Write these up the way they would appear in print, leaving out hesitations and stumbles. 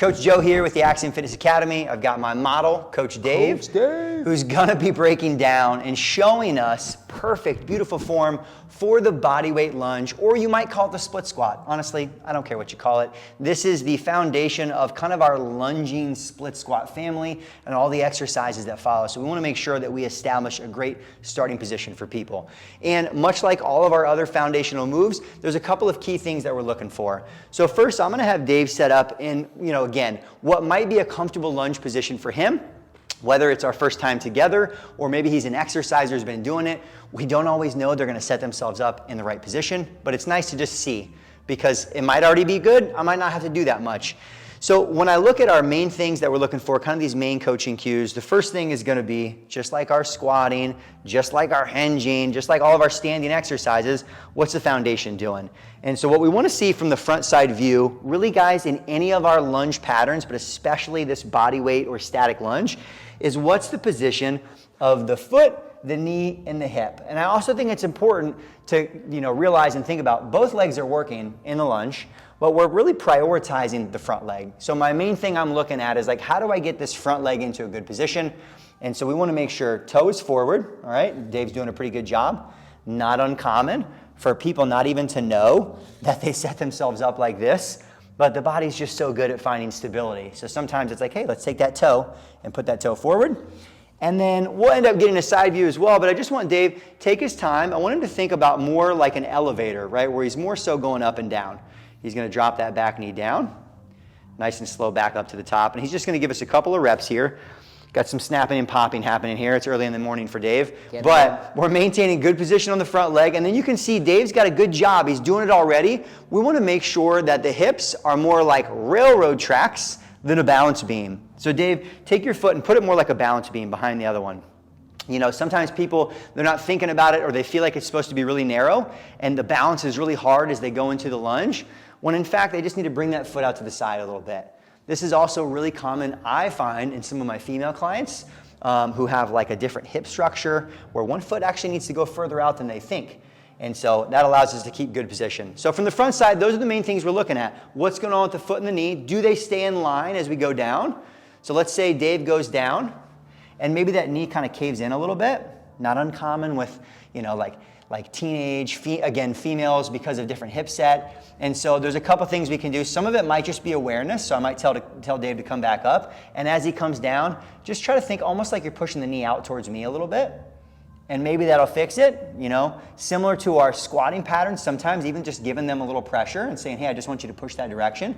Coach Joe here with the Axiom Fitness Academy. I've got my model, Coach Dave, who's gonna be breaking down and showing us perfect, beautiful form for the bodyweight lunge, or you might call it the split squat. Honestly, I don't care what you call it. This is the foundation of kind of our lunging split squat family and all the exercises that follow. So we wanna make sure that we establish a great starting position for people. And much like all of our other foundational moves, there's a couple of key things that we're looking for. So first, I'm gonna have Dave set up in, again, what might be a comfortable lunge position for him, whether it's our first time together or maybe he's an exerciser who's been doing it. We don't always know they're gonna set themselves up in the right position, but it's nice to just see because it might already be good. I might not have to do that much. So when I look at our main things that we're looking for, kind of these main coaching cues, the first thing is gonna be just like our squatting, just like our hinging, just like all of our standing exercises, what's the foundation doing? And so what we wanna see from the front side view, really guys, in any of our lunge patterns, but especially this body weight or static lunge, is what's the position of the foot, the knee, and the hip. And I also think it's important to realize and think about both legs are working in the lunge, but we're really prioritizing the front leg. So my main thing I'm looking at is like, how do I get this front leg into a good position? And so we wanna make sure toes forward, all right? Dave's doing a pretty good job. Not uncommon for people not even to know that they set themselves up like this, but the body's just so good at finding stability. So sometimes it's like, hey, let's take that toe and put that toe forward. And then we'll end up getting a side view as well, but I just want Dave take his time. I want him to think about more like an elevator, right? Where he's more so going up and down. He's gonna drop that back knee down, nice and slow back up to the top. And he's just gonna give us a couple of reps here. Got some snapping and popping happening here. It's early in the morning for Dave, but we're maintaining good position on the front leg. And then you can see Dave's got a good job. He's doing it already. We wanna make sure that the hips are more like railroad tracks than a balance beam. So Dave, take your foot and put it more like a balance beam behind the other one. Sometimes people, they're not thinking about it or they feel like it's supposed to be really narrow and the balance is really hard as they go into the lunge, when in fact they just need to bring that foot out to the side a little bit. This is also really common, I find, in some of my female clients who have like a different hip structure where one foot actually needs to go further out than they think. And so that allows us to keep good position. So from the front side, those are the main things we're looking at. What's going on with the foot and the knee? Do they stay in line as we go down? So let's say Dave goes down and maybe that knee kind of caves in a little bit. Not uncommon with, like teenage, females because of different hip set. And so there's a couple things we can do. Some of it might just be awareness. So I might tell Dave to come back up. And as he comes down, just try to think almost like you're pushing the knee out towards me a little bit. And maybe that'll fix it, Similar to our squatting patterns, sometimes even just giving them a little pressure and saying, hey, I just want you to push that direction.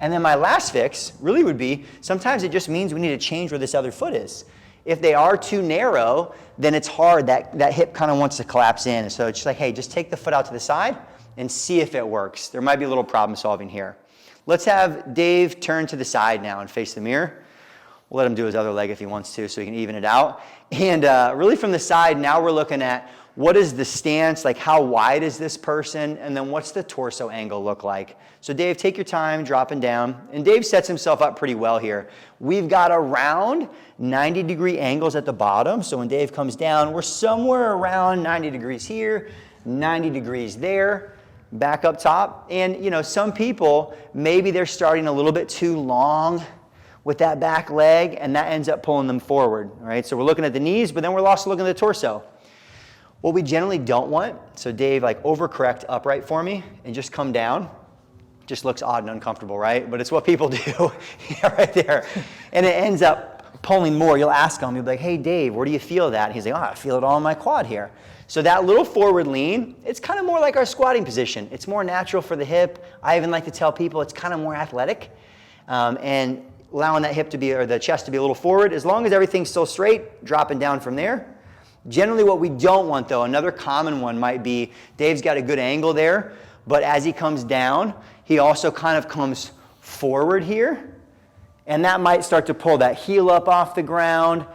And then my last fix really would be, sometimes it just means we need to change where this other foot is. If they are too narrow, then it's hard, that hip kind of wants to collapse in. So it's just like, hey, just take the foot out to the side and see if it works. There might be a little problem solving here. Let's have Dave turn to the side now and face the mirror. We'll let him do his other leg if he wants to so he can even it out. And really from the side, now we're looking at what is the stance, like how wide is this person, and then what's the torso angle look like. So Dave, take your time dropping down. And Dave sets himself up pretty well here. We've got around 90-degree angles at the bottom. So when Dave comes down, we're somewhere around 90 degrees here, 90 degrees there, back up top. And some people, maybe they're starting a little bit too long with that back leg, and that ends up pulling them forward, right? So we're looking at the knees, but then we're also looking at the torso. What we generally don't want, so Dave, overcorrect upright for me and just come down. Just looks odd and uncomfortable, right? But it's what people do right there. And it ends up pulling more. You'll ask him, you'll be like, hey, Dave, where do you feel that? And he's like, I feel it all in my quad here. So that little forward lean, it's kind of more like our squatting position. It's more natural for the hip. I even like to tell people it's kind of more athletic. And allowing that hip to be, or the chest to be a little forward. As long as everything's still straight, dropping down from there. Generally what we don't want though, another common one might be, Dave's got a good angle there, but as he comes down, he also kind of comes forward here. And that might start to pull that heel up off the ground.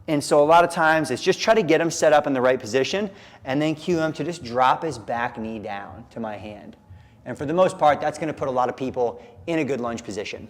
And so a lot of times it's just try to get him set up in the right position and then cue him to just drop his back knee down to my hand. And for the most part, that's gonna put a lot of people in a good lunge position.